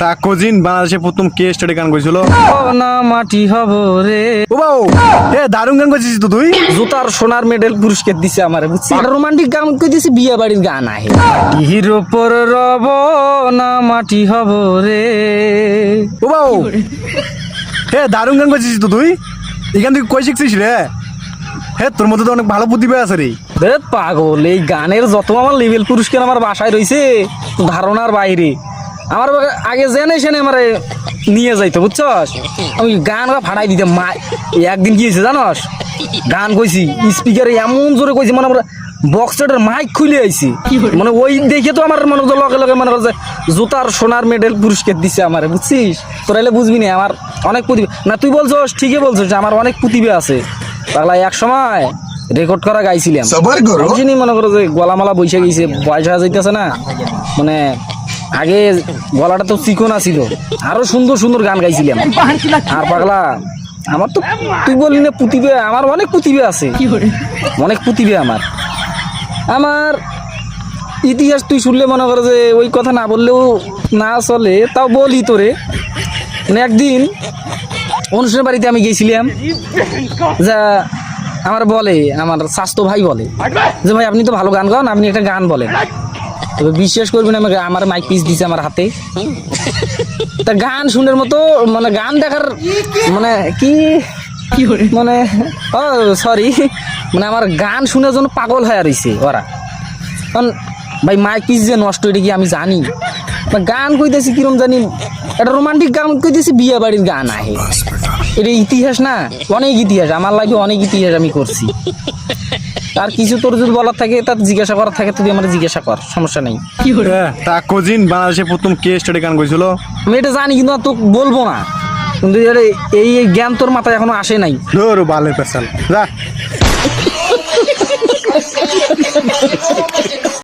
তা কজিন বাংলাদেশে প্রথম কে স্টাডি গান কইছিল? ও না মাটি হব রে। ও বাউ, দারুণ গান কইছিস তো তুই। জুতার সোনার মেডেল পুরস্কার দিছে আমারে, বুঝছিস? এটা রোমান্টিক গান কই দিছে, বিয়ে বাড়ির গান আহে। মাটির উপর রব না মাটি হব রে। ও বাউ, দারুণ গান কইছিস তো তুই। এখান থেকে কই শিখছিস রে? তোর মধ্যে তো অনেক ভালো প্রতিভা আছে রে। পাগল, এই গানের যত আমার লেভেল পুরস্কার আমার বাসায় রয়েছে ধারণার বাইরে। আমার আগে জেনারেশনে আমারে নিয়ে যাইতো, বুঝছস? আমি গান ফাটাই দিতে মা। একদিন কি হয়েছে জানস? গান কইছি, স্পিকারে এমন জোরে কইছি, মানে আমরা বক্সটার মাইক খুলে আইছি। মানে ওই দেখে তো আমার মনে লগে লগে মনে করছে জুতার সোনার মেডেল পুরস্কার দিছে আমারে, বুঝছিস? তোরা এলে বুঝবি না আমার অনেক প্রতিভা। না তুই বলছস, ঠিকই বলছস যে আমার অনেক প্রতিভা আছে। পাগলা এক সময় রেকর্ড করা গাইছিলাম, মনে করো যে গলামালা বৈশা গেছে, বয়স হয়ে যাইতেছে না। মানে আগে গলাটা তো চিকন আছিল, আরো সুন্দর সুন্দর গান গাইছিলাম। আর পাগলা আমার তো তুই বললি না প্রতিভা, আমার অনেক প্রতিভা আছে, অনেক প্রতিভা আমার। আমার ইতিহাস তুই শুনলে মনে করো যে ওই কথা না বললেও না চলে, তাও বলি তোরে। মানে একদিন অনুষ্ঠানের বাড়িতে আমি গেছিলাম, যা আমার বলে, আমার স্বাস্থ্য ভাই বলে যে ভাই আপনি তো ভালো গান গান, আপনি একটা গান বলেন। তবে বিশ্বাস করবেন, আমার মাইক পিস দিছে আমার হাতে। তা গান শুনের মতো, মানে গান দেখার মানে কি মানে ও সরি, মানে আমার গান শুনে জন্য পাগল হয়ে রইছে ওরা। কারণ ভাই মাইক পিস যে নষ্ট, এটা কি আমি জানি? গান কইতেছি কিরম জানি, একটা রোমান্টিক গান কইতেছি, বিয়ে বাড়ির গান আহে। এটা ইতিহাস না, অনেক ইতিহাস আমার লাগে, অনেক ইতিহাস আমি করছি। আর কিছু তোর যদি বলার থাকে, তার জিজ্ঞাসা করার থাকে, তুই আমার জিজ্ঞাসা কর, সমস্যা নেই। তা কজিন বাংলাদেশে প্রথম কে স্টাডি গান কইছিল? আমি এটা জানি, কিন্তু আর তোকে বলবো না। কিন্তু এই জ্ঞান তোর মাথায় এখনো আসে নাই। ভালো পেশাল যা।